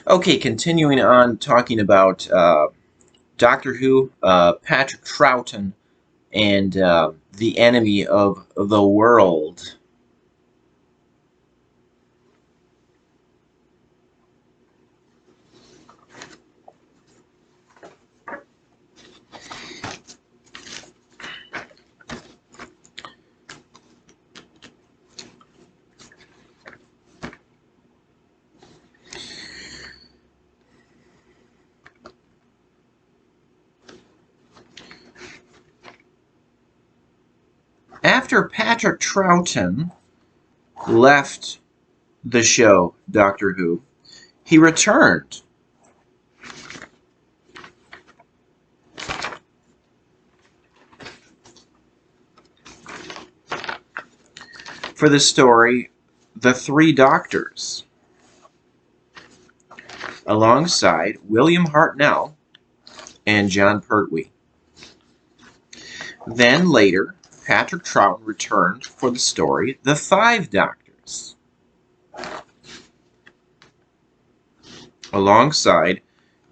Okay, continuing on talking about Doctor Who, Patrick Troughton, and the enemy of the world. After Patrick Troughton left the show, Doctor Who, he returned. For the story, The Three Doctors, alongside William Hartnell and John Pertwee. Then later, Patrick Troughton returned for the story The Five Doctors, alongside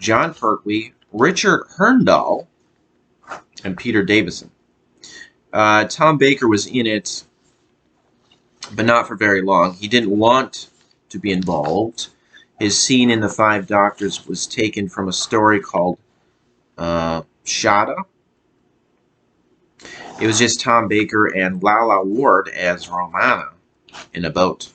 John Pertwee, Richard Hurndall, and Peter Davison. Tom Baker was in it, but not for very long. He didn't want to be involved. His scene in The Five Doctors was taken from a story called Shada. It was just Tom Baker and Lala Ward as Romana in a boat.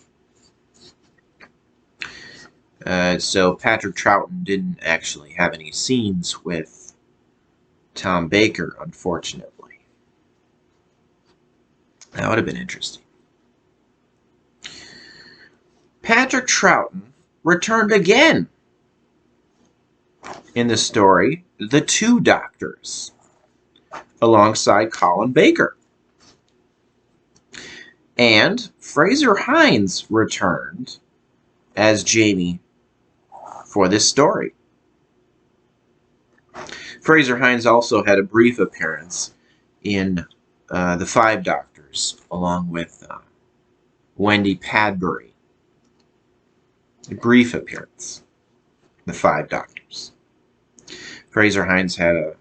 So Patrick Troughton didn't actually have any scenes with Tom Baker, unfortunately. That would have been interesting. Patrick Troughton returned again in the story The Two Doctors, alongside Colin Baker. And Fraser Hines returned as Jamie for this story. Fraser Hines also had a brief appearance in The Five Doctors, along with Wendy Padbury. A brief appearance. The Five Doctors. Fraser Hines had a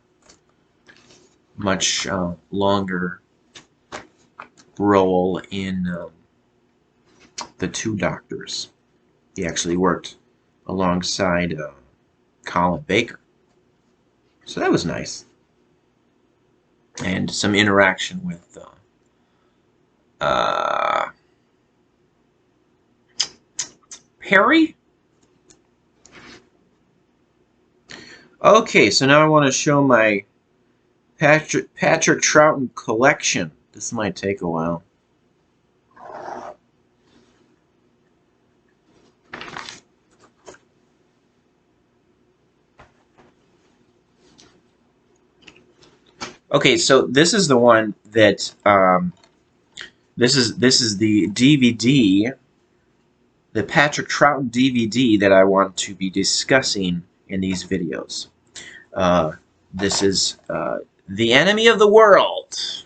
much longer role in The Two Doctors. He actually worked alongside Colin Baker. So that was nice. And some interaction with Perry? Okay, so now I want to show my Patrick Troughton collection. This might take a while. Okay, so this is the one that this is the DVD, the Patrick Troughton DVD that I want to be discussing in these videos. This is The Enemy of the World.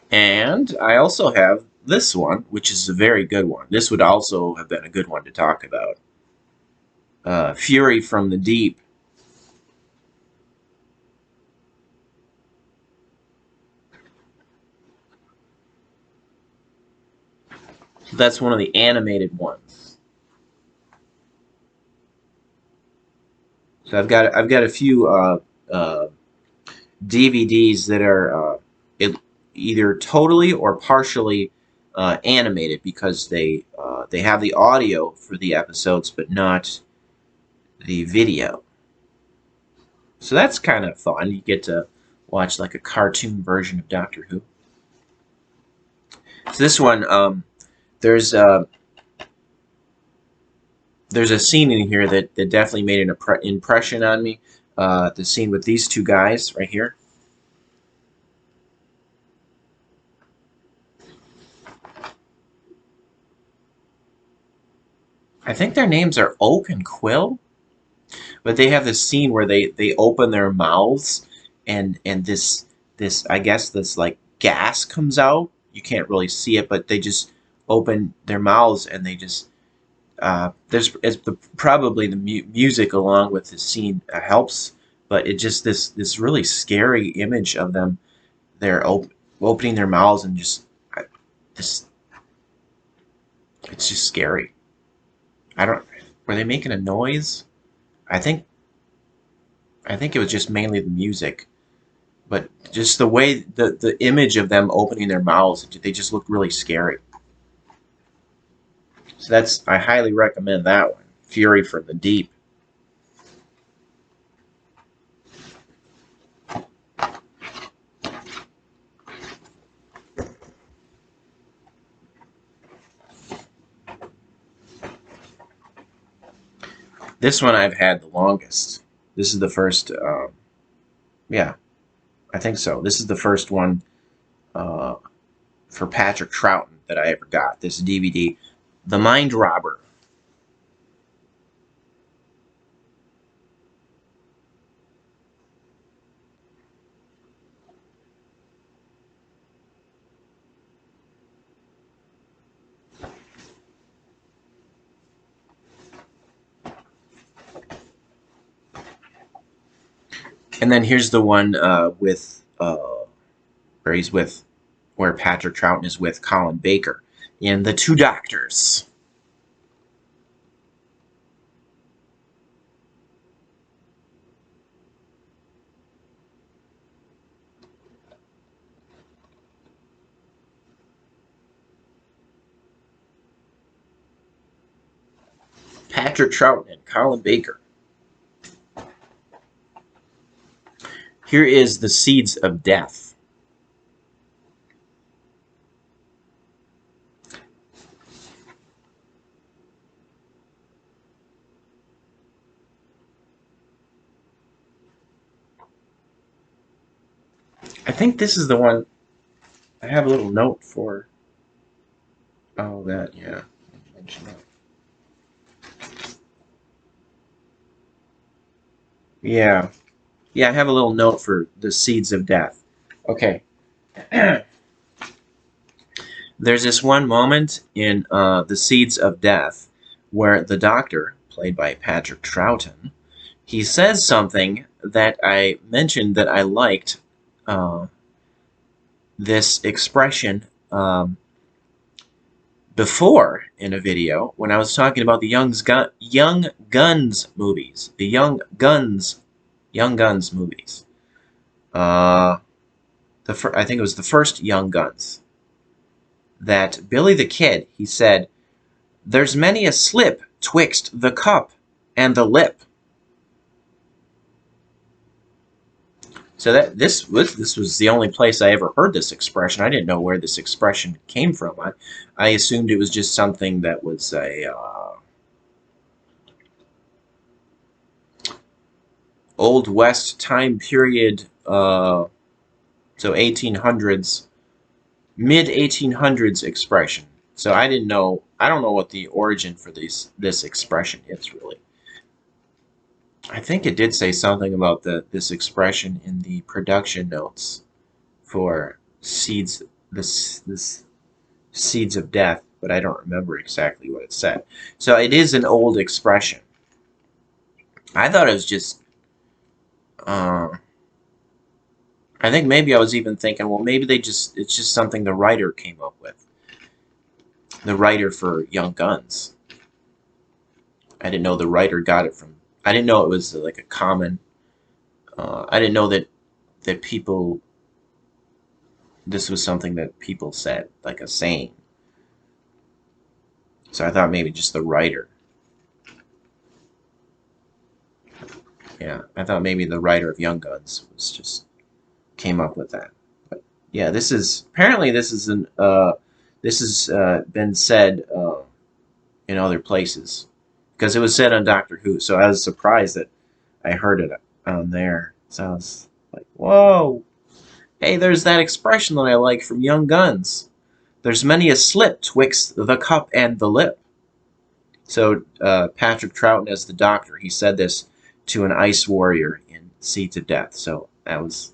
And I also have this one, which is a very good one. This would also have been a good one to talk about. Fury from the Deep. That's one of the animated ones. So I've got a few DVDs that are either totally or partially animated, because they have the audio for the episodes but not the video. So that's kind of fun. You get to watch like a cartoon version of Doctor Who. So this one, there's there's a scene in here that definitely made an impression on me. The scene with these two guys right here. I think their names are Oak and Quill, but they have this scene where they open their mouths and this I guess this like gas comes out. You can't really see it, but they just open their mouths and they just probably the music along with the scene helps, but it just this really scary image of them. They're opening their mouths and just this. It's just scary. I don't. Were they making a noise? I think I think it was just mainly the music, but just the way the image of them opening their mouths, they just look really scary. So I highly recommend that one. Fury from the Deep. This one I've had the longest. This is the first. Yeah, I think so. This is the first one uh, for Patrick Troughton that I ever got. This DVD, The Mind Robber. And then here's the one with where he's with where Patrick Troughton is with Colin Baker in The Two Doctors. Patrick Troughton and Colin Baker. Here is The Seeds of Death. I think this is the one I have a little note for. Oh, that, yeah. Mention that. Yeah. Yeah, I have a little note for The Seeds of Death. Okay. There's this one moment in The Seeds of Death where the doctor, played by Patrick Troughton, he says something that I mentioned that I liked this expression before in a video when I was talking about the Young Guns movies. The Young Guns movies. I think it was the first Young Guns. That Billy the Kid, he said, "There's many a slip twixt the cup and the lip." So this was the only place I ever heard this expression. I didn't know where this expression came from. I assumed it was just something that was a Old West time period, so 1800s, mid 1800s expression. So I didn't know. I don't know what the origin for this expression is really. I think it did say something about this expression in the production notes for seeds. This Seeds of Death, but I don't remember exactly what it said. So it is an old expression. I thought it was just. I think maybe I was even thinking, well, maybe it's just something the writer came up with. The writer for Young Guns. I didn't know the writer got it from. I didn't know it was like a common. I didn't know that people. This was something that people said, like a saying. So I thought maybe just the writer. Yeah, I thought maybe the writer of Young Guns was just came up with that. But yeah, this is apparently this is this has been said in other places because it was said on Doctor Who. So I was surprised that I heard it on there. So I was like, whoa, hey, there's that expression that I like from Young Guns. There's many a slip twixt the cup and the lip. So Patrick Troughton as the Doctor, he said this to an ice warrior in Seeds of Death. So that was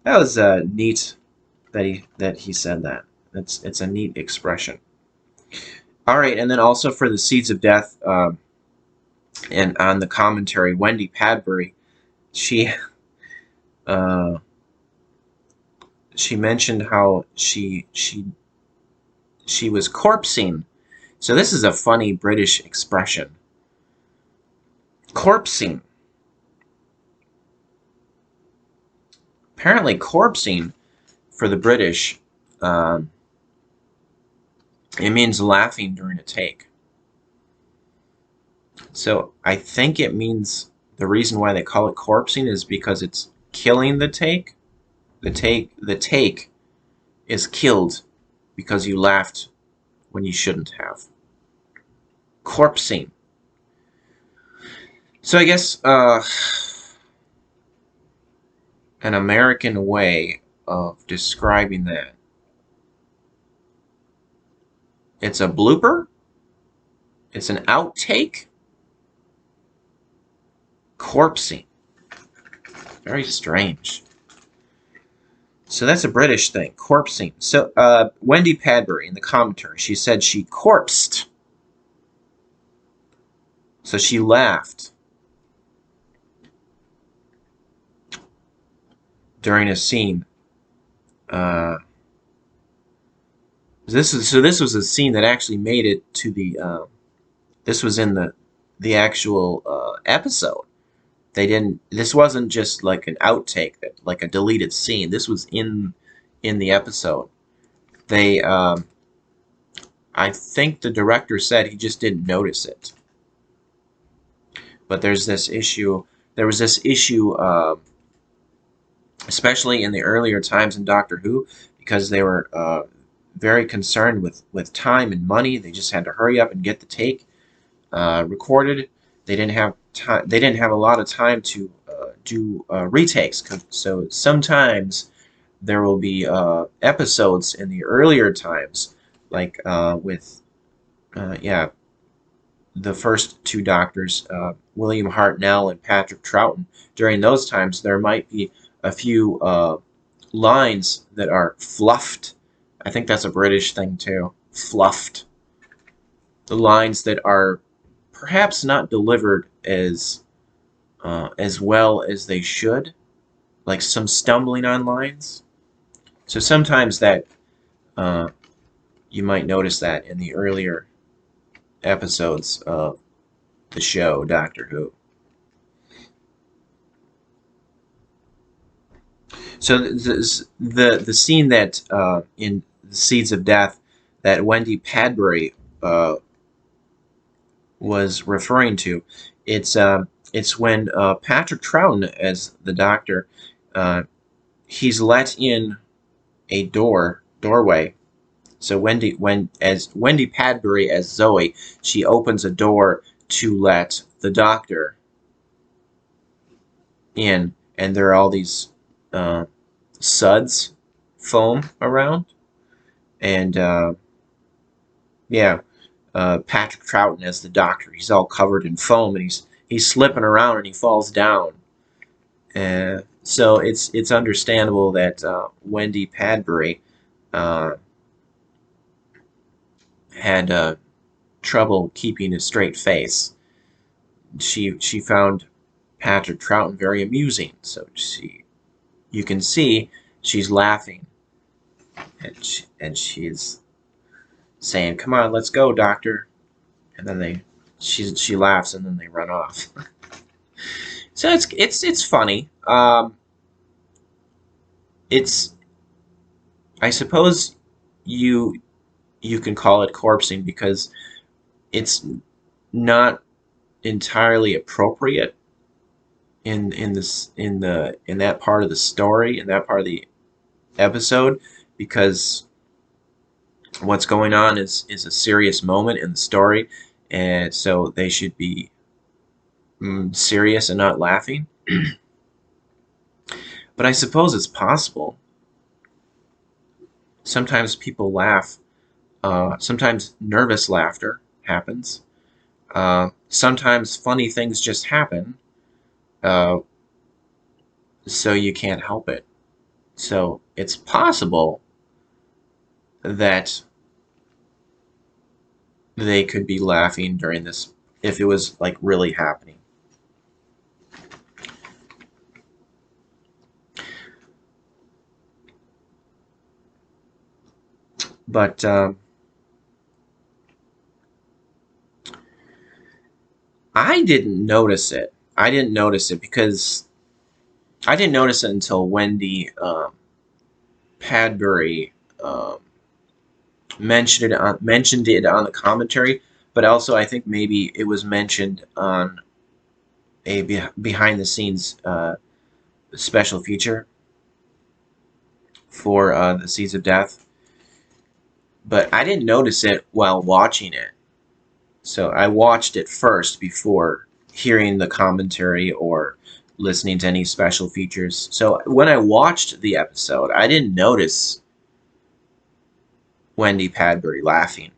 neat that he said that. It's a neat expression. All right, and then also for the Seeds of Death, and on the commentary, Wendy Padbury, she she mentioned how she was corpsing. So this is a funny British expression. Corpsing. Apparently, corpsing for the British, it means laughing during a take. So I think it means the reason why they call it corpsing is because it's killing the take. The take is killed because you laughed when you shouldn't have. Corpsing. So I guess an American way of describing that. It's a blooper. It's an outtake. Corpsing. Very strange. So that's a British thing, corpsing. So Wendy Padbury in the commentary, she said she corpsed. So she laughed during a scene. This was a scene that actually made it to the. This was in the actual episode. They didn't. This wasn't just like an outtake, like a deleted scene. This was in the episode. They, I think the director said he just didn't notice it. But there's this issue. There was this issue, especially in the earlier times in Doctor Who, because they were very concerned with time and money. They just had to hurry up and get the take recorded. They didn't have time. They didn't have a lot of time to do retakes. So sometimes there will be episodes in the earlier times, like with the first two Doctors, William Hartnell and Patrick Troughton. During those times, there might be a few lines that are fluffed. I think that's a British thing too. Fluffed. The lines that are perhaps not delivered as well as they should, like some stumbling on lines. So sometimes that you might notice that in the earlier episodes of the show Doctor Who. So the scene that in the Seeds of Death that Wendy Padbury was referring to, it's when Patrick Troughton as the Doctor, he's let in a doorway. So Wendy Padbury as Zoe, she opens a door to let the Doctor in, and there are all these suds, foam around, and Patrick Troughton as the Doctor, he's all covered in foam, and he's slipping around and he falls down. So it's understandable that Wendy Padbury had trouble keeping a straight face. She found Patrick Troughton very amusing, so you can see she's laughing, and she's saying, "Come on, let's go, Doctor," and then she laughs, and then they run off. So it's funny. It's, I suppose you can call it corpsing because it's not entirely appropriate in that part of the story, in that part of the episode, because what's going on is a serious moment in the story, and so they should be serious and not laughing. But I suppose it's possible. Sometimes people laugh. Sometimes nervous laughter happens. Sometimes funny things just happen, uh, so you can't help it. So it's possible that they could be laughing during this if it was like really happening. But I didn't notice it. I didn't notice it because I didn't notice it until Wendy Padbury mentioned it on the commentary. But also, I think maybe it was mentioned on a behind the scenes special feature for the Seeds of Death. But I didn't notice it while watching it. So I watched it first before hearing the commentary or listening to any special features. So when I watched the episode, I didn't notice Wendy Padbury laughing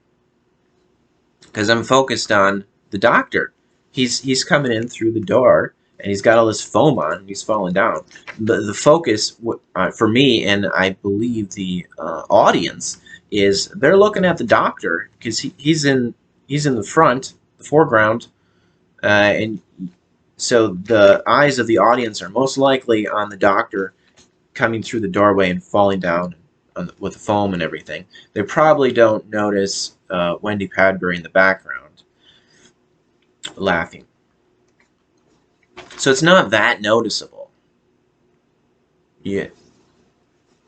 because I'm focused on the doctor. He's coming in through the door and he's got all this foam on and he's falling down. The focus for me, and I believe the audience, is they're looking at the doctor because he's in the front, the foreground, and so the eyes of the audience are most likely on the doctor coming through the doorway and falling down with the foam and everything. They probably don't notice Wendy Padbury in the background laughing. So it's not that noticeable. Yeah.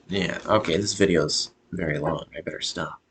Yeah. Okay, this video is very long. I better stop.